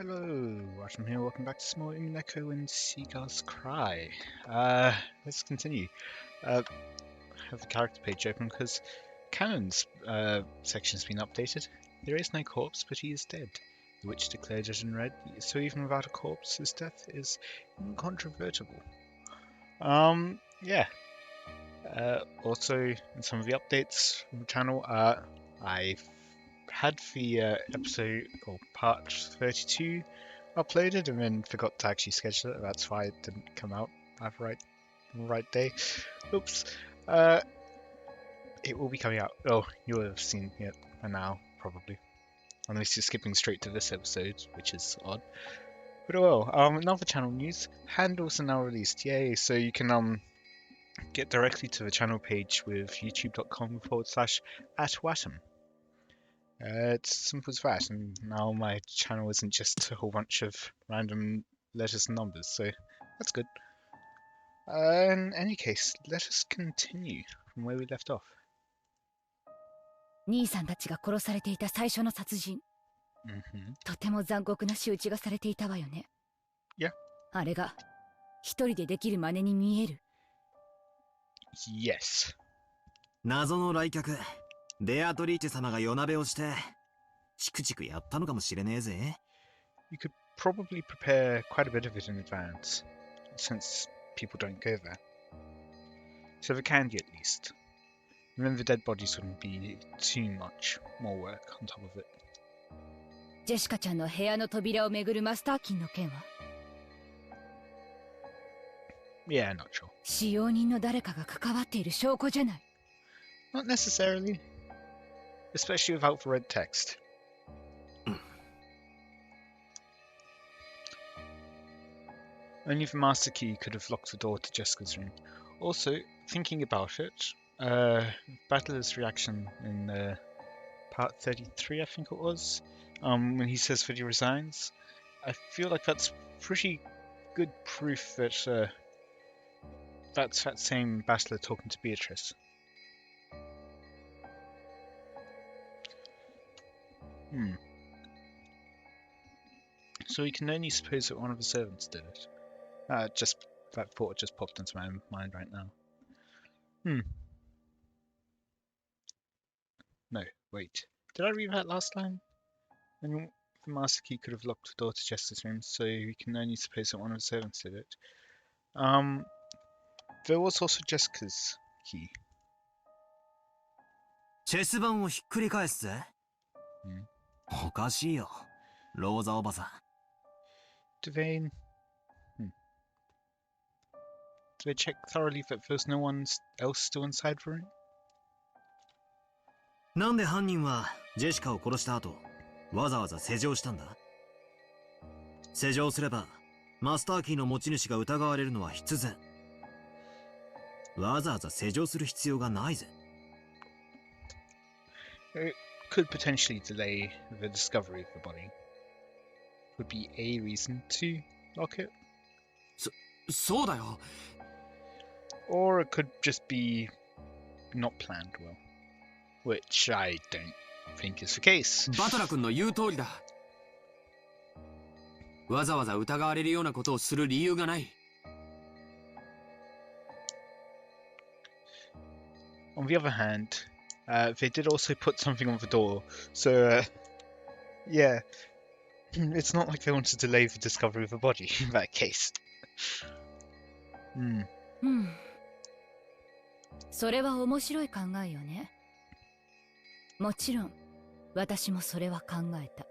Hello, Watem here. Welcome back to some more Umineko When Seagulls Cry. Let's continue. Have the character page open because Cannon's section's been updated. There is no corpse, but he is dead. The witch declared it in red, so even without a corpse, his death is incontrovertible. Yeah. Also, in some of the updates from the channel, I've had the episode or part 32 uploaded and then forgot to actually schedule it. That's why it didn't come out at the right day. Oops. It will be coming out. Oh, you'll have seen it by now, probably. Unless you're skipping straight to this episode, which is odd. But oh well. Another channel news. Handles are now released. Yay! So you can get directly to the channel page with youtube.com/@Watem. It's simple as that, and now my channel isn't just a whole bunch of random letters and numbers, so that's good. In any case, let us continue from where we left off. 兄さんたちが殺されていた最初の殺人。とても残酷な仕打ちがされていたわよね。Yeah. あれが一人でできる真似に見える。Yes. 謎の来客、ベアトリーチェ様が夜鍋をして、チクチクやったのかもしれねえぜ。You could probably prepare quite a bit of it in advance, since people don't go there. So the candy at least. And then the dead bodies wouldn't be too much more work on top of it. ジェシカちゃんの部屋の扉をめぐるマスターキンの件は Yeah, not sure. 使用人の誰かが関わっている証拠じゃない。Not necessarily. Especially without the red text. Only the master key could have locked the door to Jessica's room. Also, thinking about it, Battler's reaction in part 33, I think it was, when he says that he resigns, I feel like that's pretty good proof that that's that same Battler talking to Beatrice. So we can only suppose that one of the servants did it. That thought just popped into my mind right now. No, wait. Did I read that last time? And the master key could have locked the door to Jessica's room, so we can only suppose that one of the servants did it. There was also Jessica's key. チェス盤をひっくり返すぜ。おかしいよ、ローザおばさん。Do they check thoroughly that there's no one else still inside the room? なんで犯人はジェシカを殺した後、わざわざ施錠したんだ？施錠すれば、マスターキーの持ち主が疑われるのは必然。わざわざ施錠する必要がないぜ。It could potentially delay the discovery of the body. Would be a reason to lock it. そうだよ。Or it could just be not planned well, which I don't think is the case. バトラ君の言う通りだ。わざわざ疑われるようなことをする理由がない。On the other hand, they did also put something on the door, so yeah, it's not like they want to delay the discovery of the body in that case. それは面白い考えよね。もちろん、私もそれは考えた。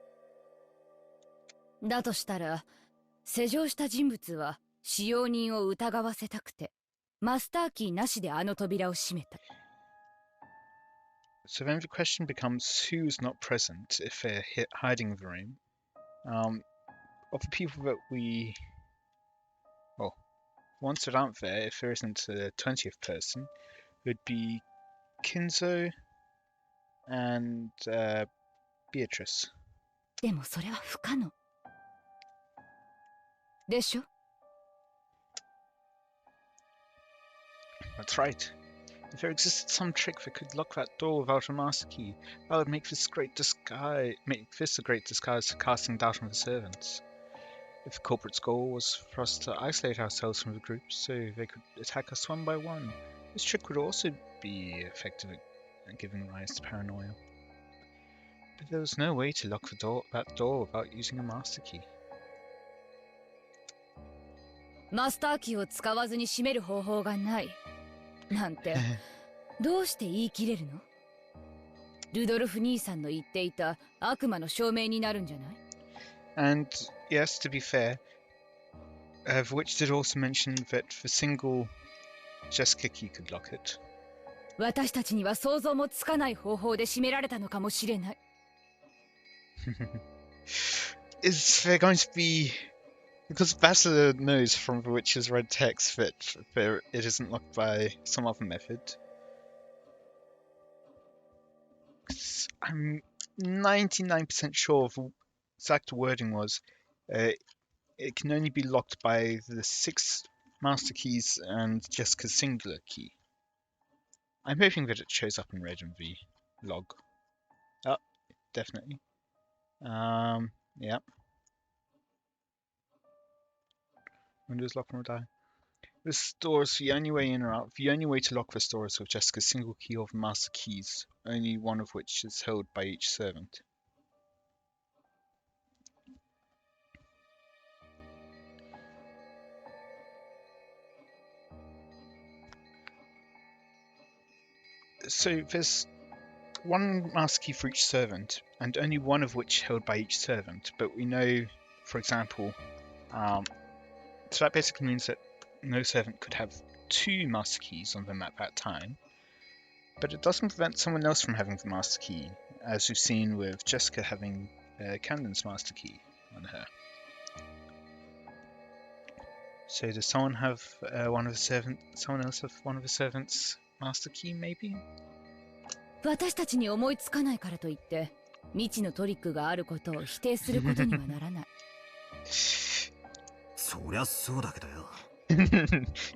だとしたら、施錠した人物は使用人を疑わせたくて、マスターキーなしであの扉を閉めた。So then the question becomes who's not present if they're hiding the room. Of the people that ones that aren't there, if there isn't a 20th person, it would be Kinzo and Beatrice. でもそれは不可能。でしょ？ That's right. If there existed some trick that could lock that door without a master key, that would make this a great disguise for casting doubt on the servants. If the corporate's goal was for us to isolate ourselves from the group so they could attack us one by one, this trick would also be effective at giving rise to paranoia. But there was no way to lock that door without using a master key. マスターキーを使わずに閉める方法がないなんてどうして言い切れるの？ルドルフ兄さんの言っていた悪魔の証明になるんじゃない？ And yes, to be fair, the witch did also mention that the single Jessica key could lock it. 私たちには想像もつかない方法で閉められたのかもしれない。Is there going to be... Because Bastila knows from the witch's red text that it isn't locked by some other method. I'm 99% sure the exact wording was it can only be locked by the 6 master keys and Jessica's singular key. I'm hoping that it shows up in red in the log. Oh, definitely. Yeah. Windows lock will die. This door is the only way in or out. The only way to lock this door is with Jessica's single key or the master keys, only one of which is held by each servant. So there's one master key for each servant, and only one of which held by each servant. But we know, for example, so that basically means that no servant could have 2 master keys on them at that time. But it doesn't prevent someone else from having the master key, as we've seen with Jessica having Camden's master key on her. So does someone have someone else have one of the servants' master key, maybe? 私たちに思いつかないからといって未知のトリックがあることを否定することにはならない。そりゃそうだけどよ。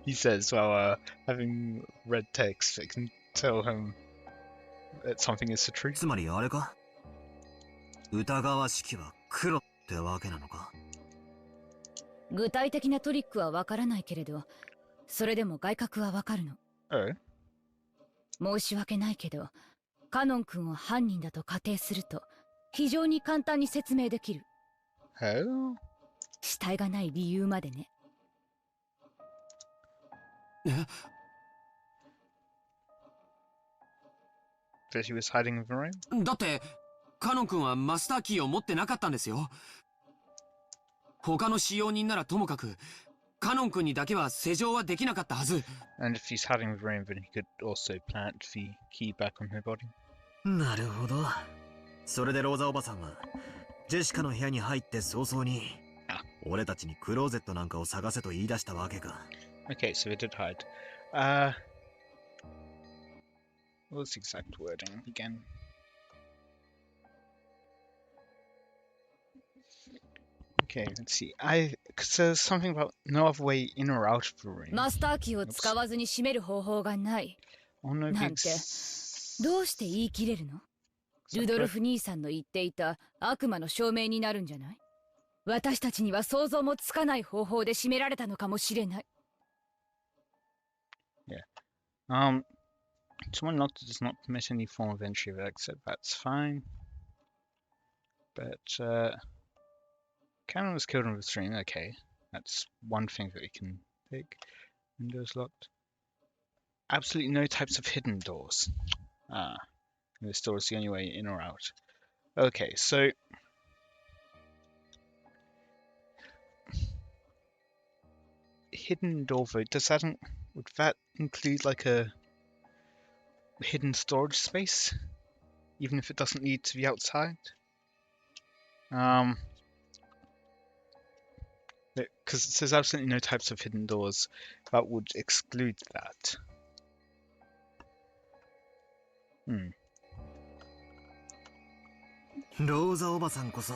He says, while having red text that can tell him that something is the truth. つまりあれか？疑わしきは黒ってわけなのか？具体的なトリックはわからないけれど、それでも外角はわかるの。Oh. 申し訳ないけど、カノン君を犯人だと仮定すると非常に簡単に説明できる。Oh? 死体がない理由までね。That he was hiding in the room? だってカノン君はマスターキーを持ってなかったんですよ。他の使用人ならともかくカノン君にだけは施錠はできなかったはず。And if he's hiding in the room, then he could also plant the key back on her body. なるほど。それでローザおばさんはジェシカの部屋に入って早々に俺たちにクローゼットなんかを探せと言い出したわけか。Okay, so they did hide. What was the exact wording again? Okay, let's see. Because there's something about no other way in or out of the room. マスターキーを使わずに閉める方法がない。 Oh no, なんてどうして言い切れるの？ルドルフ兄さんの言っていた悪魔の証明になるんじゃない？私たちには想像もつかない方法で閉められたのかもしれない。Yeah. To one locked does not permit any form of entry or exit. That's fine. But Cameron was killed on the stream. Okay, that's one thing that we can take. Windows locked. Absolutely no types of hidden doors. This door is the only way in or out. Okay, so hidden door vote. Would that include like a hidden storage space, even if it doesn't lead to the outside? Because it says absolutely no types of hidden doors, that would exclude that. Hmm. ローザおばさんこそ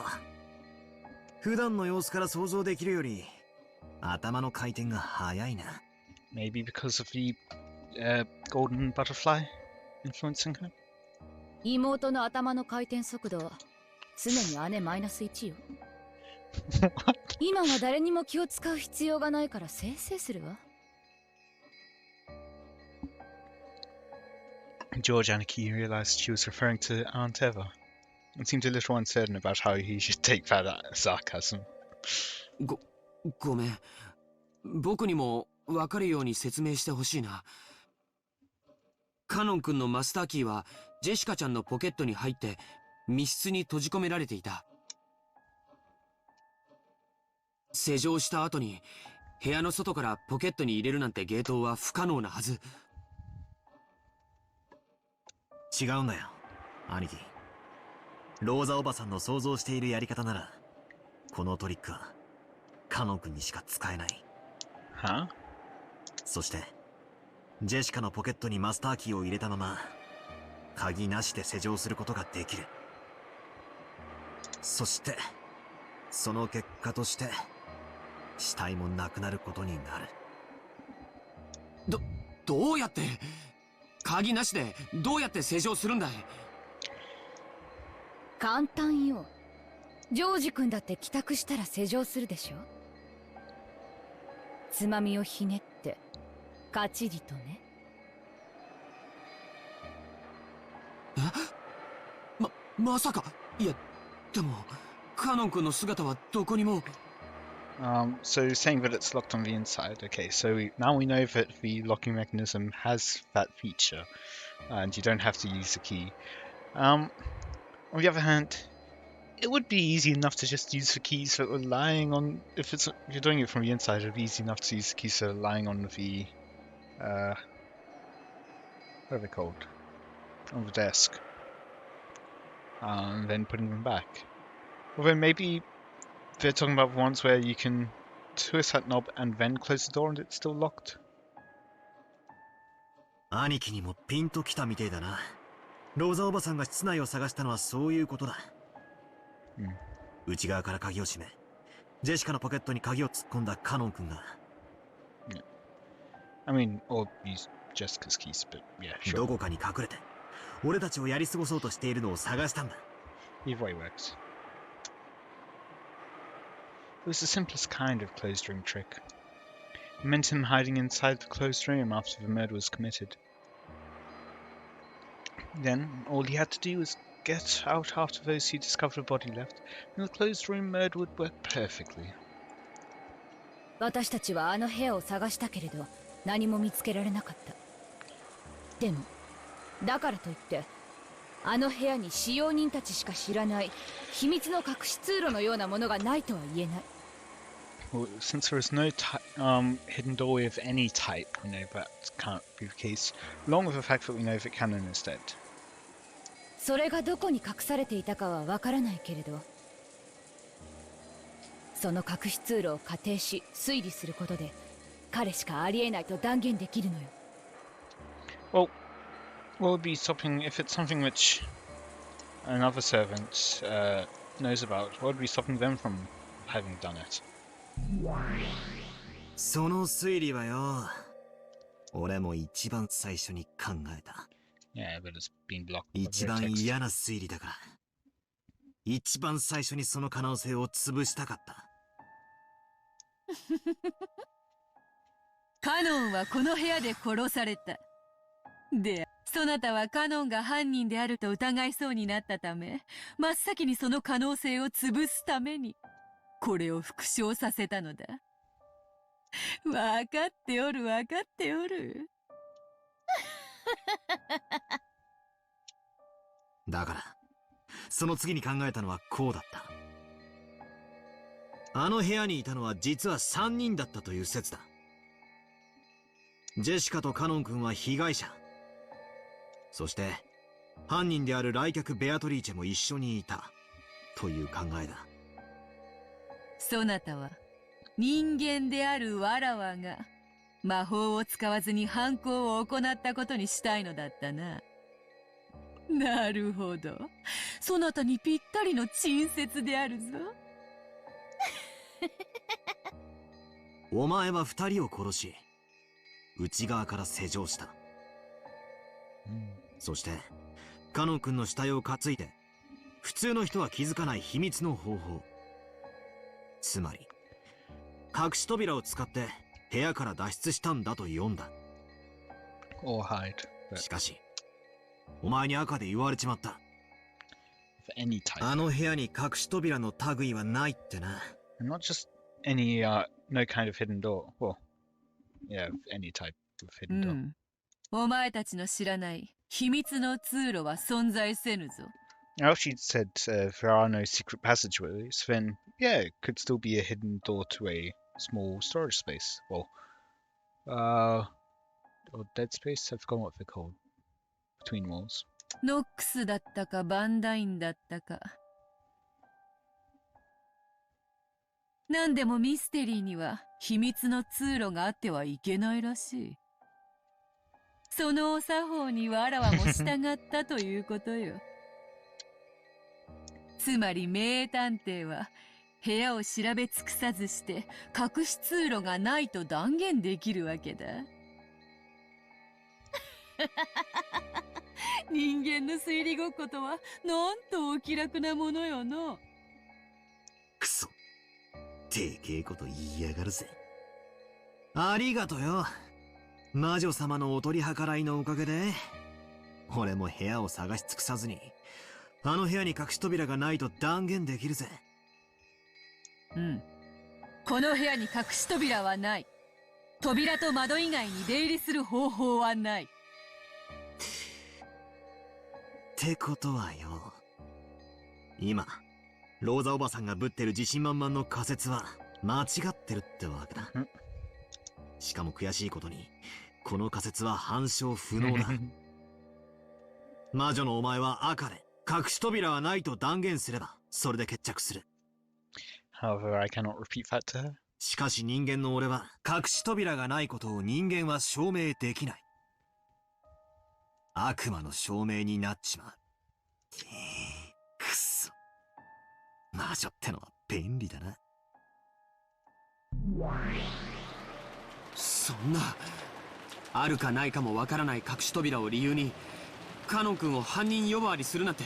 普段の様子から想像できるより頭の回転が早いな。Maybe because of the golden butterfly influencing her? 妹の頭の回転速度は常に姉マイナス1よ。今は誰にも気を使う必要がないからせいせいするわ。George Anarchy realized she was referring to Aunt Eva and seemed a little uncertain about how he should take that sarcasm. ごめん。僕にも分かるように説明してほしいな。カノン君のマスターキーはジェシカちゃんのポケットに入って密室に閉じ込められていた。施錠した後に部屋の外からポケットに入れるなんてゲートは不可能なはず。違うんだよ、兄貴。ローザおばさんの想像しているやり方なら、このトリックはカノン君にしか使えない。は？そしてジェシカのポケットにマスターキーを入れたまま鍵なしで施錠することができる。そしてその結果として死体もなくなることになる。どうやって？鍵なしでどうやって施錠するんだい？簡単よ。ジョージ君だって帰宅したら施錠するでしょ。つまみをひねってカチリとね。まさか。いやでもカノン君の姿はどこにも。So saying that it's locked on the inside. Okay, so now we know that the locking mechanism has that feature, and you don't have to use the key. On the other hand, it would be easy enough to just use the keys that were lying on. If you're doing it from the inside, it'd be easy enough to use the keys that are lying on the what are they called? On the desk, and then putting them back. Although maybe they're talking about the ones where you can twist that knob and then close the door and it's still locked. 兄貴にもピンときたみてえだな。ローザおばさんが室内を探したのはそういうことだ。内側から鍵を閉め、ジェシカのポケットに鍵を突っ込んだカノン君が。I mean, or use Jessica's keys, but yeah, sure. どこかに隠れて、俺たちをやり過ごそうとしているのを探したんだ。Either way works. It was the simplest kind of closed room trick. It meant him hiding inside the closed room after the murder was committed. Then, all he had to do was get out after those who discovered a body left, and the closed room murder would work perfectly. 私たちはあの部屋を探したけれど何も見つけられなかった。でもだからといってあの部屋に使用人たちしか知らない秘密の隠し通路のようなものがないとは言えない。Well, since there is no hidden doorway of any type, we know that can't be the case, along with the fact that we know that Canon is dead. それがどこに隠されていたかはわからないけれど、その隠し通路を仮定し推理することで彼しかありえないと断言できるのよ。Well, what would be stopping if it's something which another servant knows about? What would be stopping them from having done it? その推理はよ、俺も一番最初に考えた。Yeah, but it's been blocked. 一番嫌な推理だから。一番最初にその可能性を潰したかった。カノンはこの部屋で殺された。で、そなたはカノンが犯人であると疑いそうになったため、真っ先にその可能性を潰すためにこれを復唱させたのだ。わかっておるわかっておる。だからその次に考えたのはこうだった。あの部屋にいたのは実は3人だったという説だ。ジェシカとカノン君は被害者、そして犯人である来客ベアトリーチェも一緒にいたという考えだ。そなたは人間であるわらわが魔法を使わずに犯行を行ったことにしたいのだったな。なるほど、そなたにぴったりの陳説であるぞ。お前は2人を殺し、内側から施錠した。そしてカノン君の死体を担いで普通の人は気づかない秘密の方法、つまり隠し扉を使って部屋から脱出したんだと読んだ。 Or hide. But しかしお前に赤で言われちまった。 of any type. あの部屋に隠し扉の類はないってな。 And not just any, no kind of hidden door. Well, yeah, of any type of う hidden door. ん。お前たちの知らない秘密の通路は存在せぬぞ。 Now, if she'd said if there are no secret passageways, then yeah, it could still be a hidden door to a small storage space. Well, or dead space? I've forgotten what they're called. Between walls. ノックスだったかバンダインだったか。何でもミステリーには秘密の通路があってはいけないらしい。そのお作法にわらわも従ったということよ。つまり名探偵は部屋を調べ尽くさずして隠し通路がないと断言できるわけだ。人間の推理ごっことはなんとお気楽なものよの。くそ、でけえこと言いやがるぜ。ありがとよ。魔女様のお取り計らいのおかげで俺も部屋を探し尽くさずにあの部屋に隠し扉がないと断言できるぜ。うん。この部屋に隠し扉はない。扉と窓以外に出入りする方法はない。ってことはよ、今ローザおばさんがぶってる自信満々の仮説は間違ってるってわけだ。しかも悔しいことにこの仮説は反証不能だ。魔女のお前は赤で隠し扉はないと断言すればそれで決着する。 However, I cannot repeat that to her. しかし人間の俺は隠し扉がないことを人間は証明できない。悪魔の証明になっちまう。くそ、魔女ってのは便利だな。そんなあるかないかもわからない隠し扉を理由にカノン君を犯人呼ばわりするなんて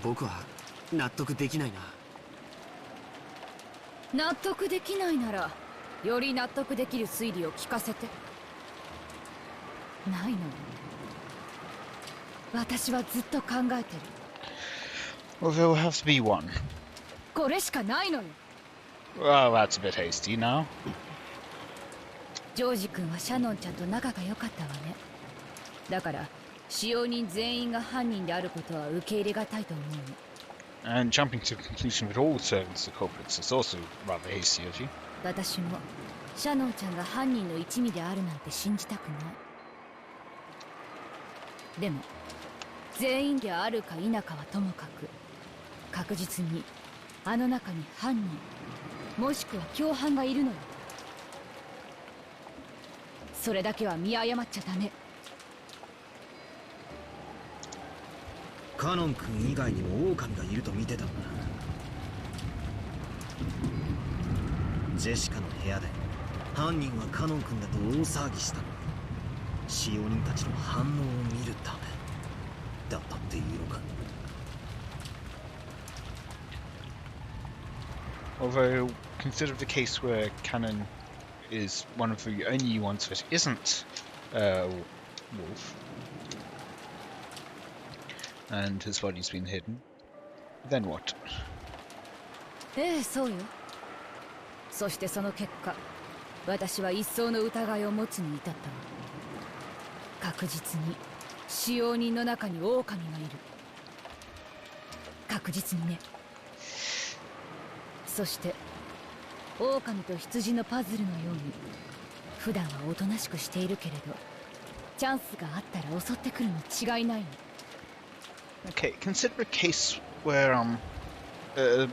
僕は納得できないな。納得できないならより納得できる推理を聞かせて。ないの？私はずっと考えてる。 Well, there will have to be one. これしかないのよ。 Well, that's a bit hasty now. ジョージ君はシャノンちゃんと仲が良かったわね。だから使用人全員が犯人であることは受け入れがたいと思うの。 And jumping to conclusion that all servants are culprits is also rather hasty of you. 私もシャノンちゃんが犯人の一味であるなんて信じたくない。でも全員であるか否かはともかく確実にあの中に犯人もしくは共犯がいるのよ。それだけは見誤っちゃダメ。カノン君以外にも狼がいると見てたんだ。ジェシカの部屋で犯人はカノン君だと大騒ぎしたの。使用人たちの反応を見るためだったっていうのか。 Although, consider the case where Canon is one of the only ones that isn't Wolf, and his body's been hidden, then what? ええ、そうよ。そしてその結果私は一層の疑いを持つに至ったわ。確実に使用人の中に狼がいる。確実にね。そして狼と羊のパズルのように普段はおとなしくしているけれどチャンスがあったら襲ってくるに違いないの。 Okay, consider a case where a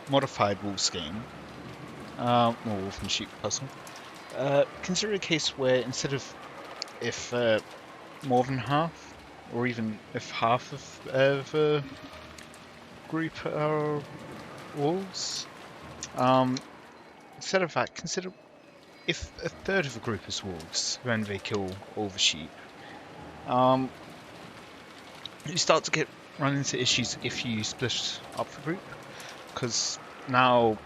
modified wolf's game, more wolf and sheep puzzle. Consider a case where instead of if more than half, or even if half of a group are wolves, instead of that, consider if a third of a group is wolves when they kill all the sheep, You start to run into issues if you split up the group, because now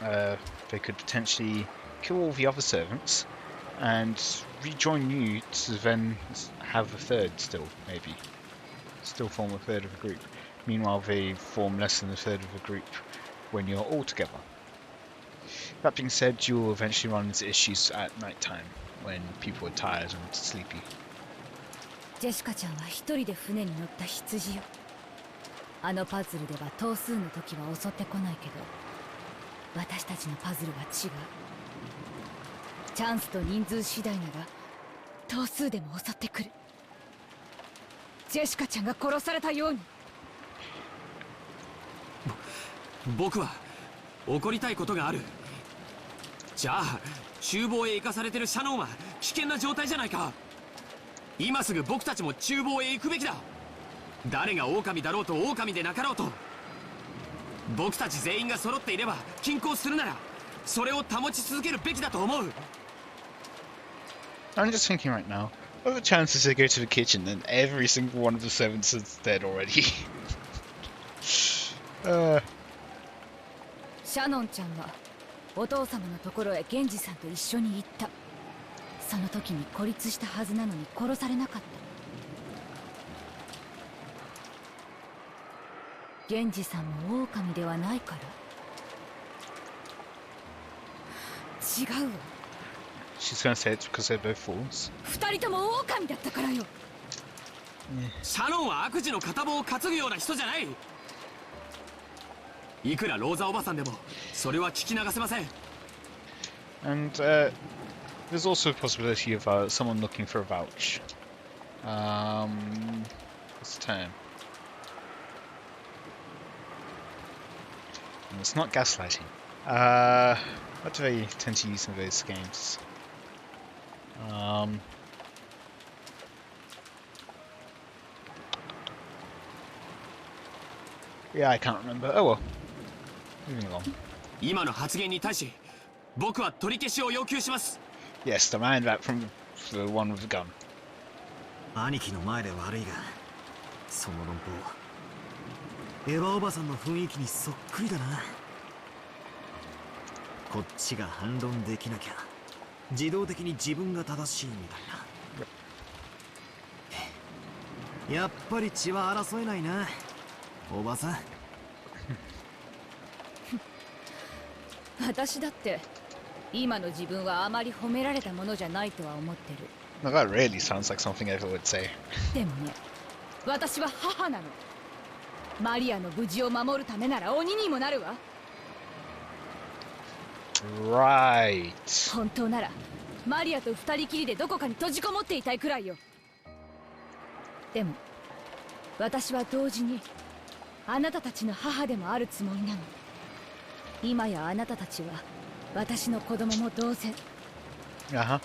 they could potentially kill all the other servants and rejoin you to then have a third maybe still form a third of the group. Meanwhile, they form less than a third of the group when you're all together. That being said, you'll eventually run into issues at night time when people are tired and sleepy. ジェシカちゃんは一人で船に乗った羊よ。あのパズルでは頭数の時は襲ってこないけど、私たちのパズルは違う。チャンスと人数次第なら頭数でも襲ってくる。ジェシカちゃんが殺されたように。僕は怒りたいことがある。じゃあ厨房へ行かされてるシャノンは危険な状態じゃないか。今すぐ僕たちも厨房へ行くべきだ。誰が狼だろうと狼でなかろうと、僕たち全員が揃っていれば均衡するならそれを保ち続けるべきだと思う。 I'm just thinking right now, what are the chances they go to the kitchen and every single one of the servants is dead already? シャノンちゃんはお父様のところへ源氏さんと一緒に行った。その時に孤立したはずなのに殺されなかった。源氏さんも狼ではないから。違うわ。She's gonna say it's because they're both fools. 二人とも狼だったからよ。シャノンは悪事の片棒を担ぐような人じゃない。いくらローザおばさんでもそれは聞き流せません。 And there's also a possibility of someone looking for a vouch. What's the term? And it's not gaslighting. What do they tend to use in those games? Yeah, I can't remember. Oh well. Moving along. 今の発言に対し僕は取り消しを要求します。 Yes, the man back from the one with the gun. 兄貴の前で悪いが、その論法エヴァおばさんの雰囲気にそっくりだな。こっちが反論できなきゃ自動的に自分が正しいみたいな。やっぱり血は争えないな、おばさん。私だって今の自分はあまり褒められたものじゃないとは思ってる。 Now that really sounds like something Eva would say. でもね、私は母なの。マリアの無事を守るためなら鬼にもなるわ。Right. 本当ならマリアと二人きりでどこかに閉じこもっていたいくらいよ。でも私は同時にあなたたちの母でもあるつもりなの。今やあなたたちは私の子供も同然。Uh-huh.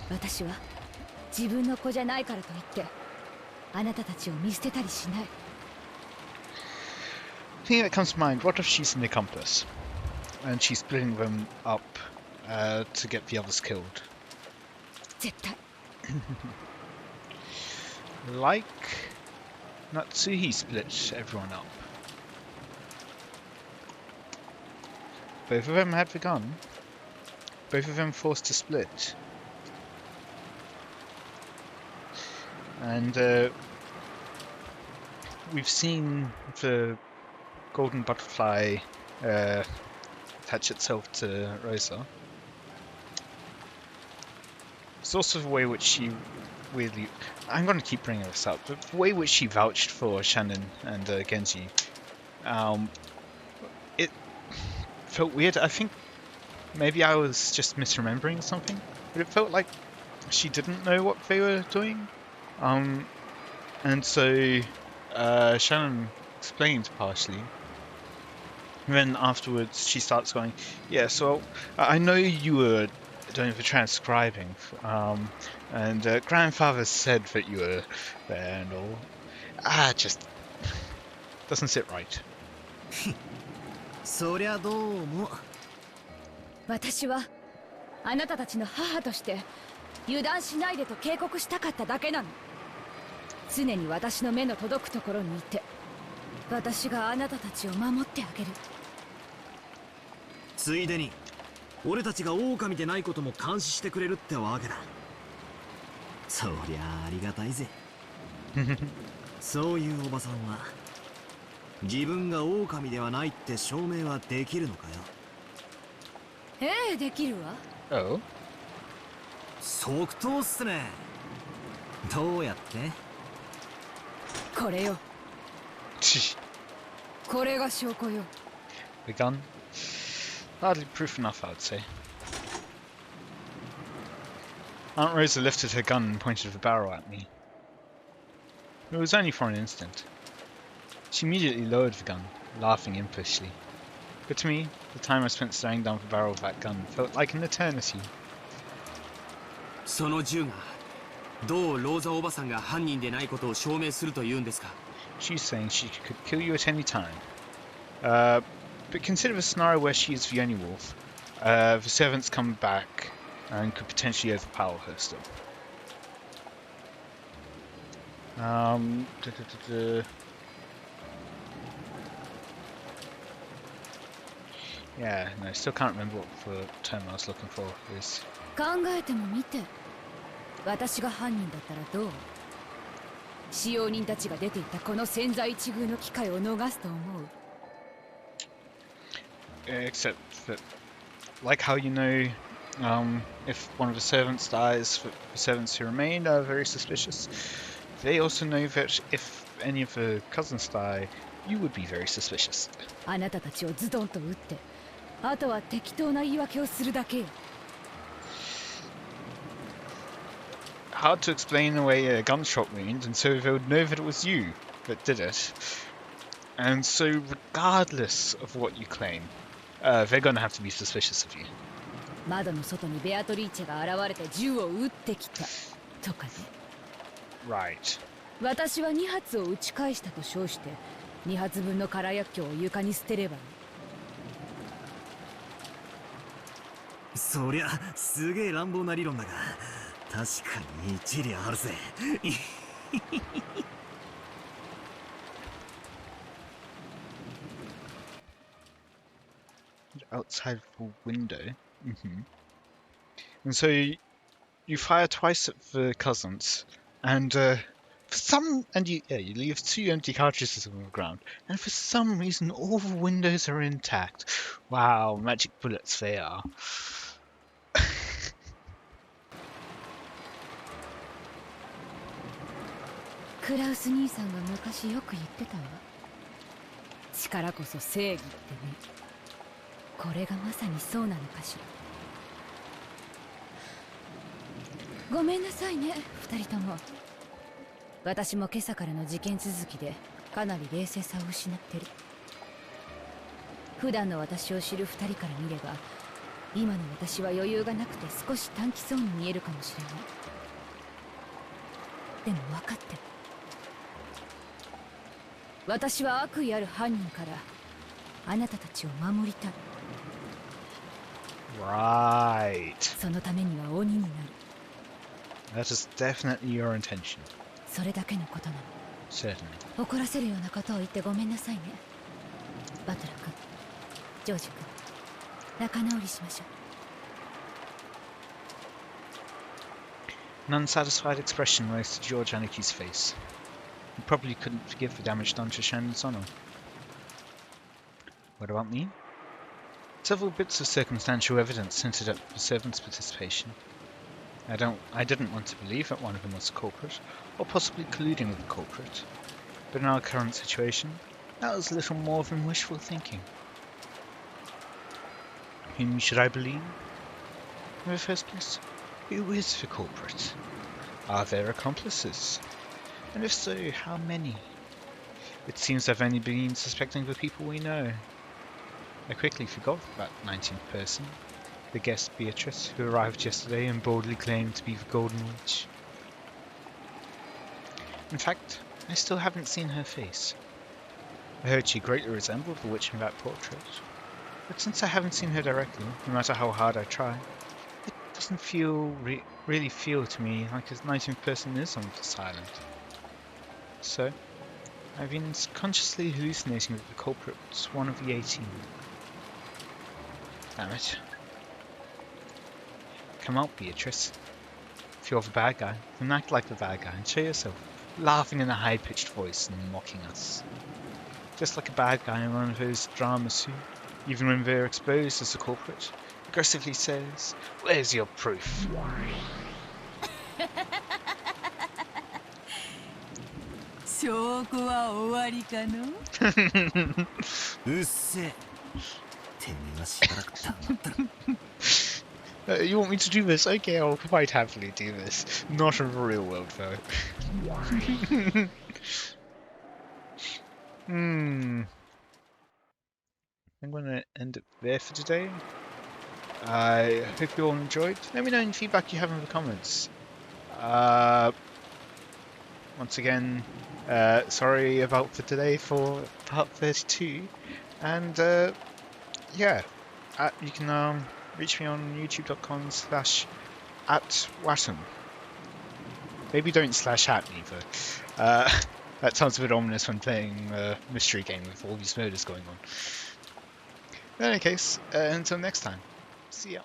私は自分の子じゃないからといってあなたたちを見捨てたりしない。 Thing that comes to mind, what if she's an accomplice? And she's splitting them up to get the others killed. 絶対。Like Natsuhi split everyone up. Both of them had the gun. Both of them forced to split. And we've seen the golden butterfly attach itself to Rosa. It's also the way in which she weirdly... I'm going to keep bringing this up, but the way in which she vouched for Shannon and Genji, it felt weird. I think maybe I was just misremembering something, but it felt like she didn't know what they were doing. And so Shannon explained partially. And then afterwards she starts going, yeah, so I know you were doing the transcribing, and grandfather said that you were there and all. Just doesn't sit right. そりゃどうも。私はあなたたちの母として油断しないでと警告したかっただけなの。常に私の目の届くところにいて、私があなたたちを守ってあげる。ついでに俺たちが狼でないことも監視してくれるってわけだ。そりゃありがたいぜ。そういうおばさんは自分が狼ではないって証明はできるのかよ。ええ、できるわ。Oh? 即答っすね。どうやって？これよ。これが証拠よ。 The gun? Hardly proof enough, I would say. Aunt Rosa lifted her gun and pointed the barrel at me. It was only for an instant. She immediately lowered the gun, laughing impishly. But to me, the time I spent staring down the barrel of that gun felt like an eternity. その銃がどうローザおばさんが犯人でないことを証明するというんですか？ She's saying she could kill you at any time. But consider the scenario where she is the only wolf. The servants come back and could potentially overpower her still. Yeah, no, I still can't remember what the term I was looking for is. 考えてもみて。私が犯人だったらどう？使用人たちが出ていったこの千載一遇の機会を逃すと思う？ Except that, like how you know, if one of the servants dies, the servants who remain are very suspicious. They also know that if any of the cousins die, you would be very suspicious. あなたたちをズドンと撃って、あとは適当な言い訳をするだけよ。Hard to explain away a gunshot wound, and so they would know that it was you that did it. And so, regardless of what you claim, they're going to have to be suspicious of you. 窓の外にベアトリーチェが現れて銃を撃ってきたとかね。Right. 私は2発を撃ち返したと称して2発分の空薬莢を床に捨てればいい。そりゃすげえ乱暴な理論だが、確かに一理あるぜ。Outside the window. And so you fire twice at the cousins, and you leave 2 empty cartridges on the ground, and for some reason all the windows are intact. Wow, magic bullets they are. クラウス兄さんが昔よく言ってたわ。力こそ正義ってね。これがまさにそうなのかしら。ごめんなさいね、2人とも。私も今朝からの事件続きでかなり冷静さを失ってる。普段の私を知る2人から見れば、今の私は余裕がなくて少し短気そうに見えるかもしれない。でも分かってる。私は悪意ある犯人からあなたたちを守りたい。Right. そのためには鬼になる。 That is definitely your intention. それだけのことなの。 Certainly. 怒らせるようなことを言ってごめんなさいね。バトラ君、ジョージ君、仲直りしましょう。 An unsatisfied expression rose to George Aniki's face. He probably couldn't forgive the damage done to Shannon's honor. What about me? Several bits of circumstantial evidence hinted at the servants' participation. I didn't want to believe that one of them was the culprit, or possibly colluding with the culprit. But in our current situation, that was little more than wishful thinking. Whom should I believe? In the first place, who is the culprit? Are there accomplices? And if so, how many? It seems I've only been suspecting the people we know. I quickly forgot that 19th person, the guest Beatrice, who arrived yesterday and boldly claimed to be the Golden Witch. In fact, I still haven't seen her face. I heard she greatly resembled the witch in that portrait, but since I haven't seen her directly, no matter how hard I try, it doesn't feel really feel to me like a 19th person is on this island. So, I've been consciously hallucinating that the culprit's one of the 18. Damn it. Come out, Beatrice. If you're the bad guy, then act like the bad guy and show yourself, laughing in a high-pitched voice and mocking us. Just like a bad guy in one of those dramas who, even when they're exposed as the culprit, aggressively says, "Where's your proof?" 証拠は終わりかの？うっせえ。てめえはしばらく黙ったろ。You want me to do this? Okay, I'll quite happily do this. Not in the real world, though. I'm going to end it there for today. I hope you all enjoyed. Let me know any feedback you have in the comments. Once again, sorry about for today for part 32. And yeah, you can reach me on youtube.com/@Watem. Maybe don't /@ either. That sounds a bit ominous when playing a mystery game with all these murders going on. In any case, until next time, see ya.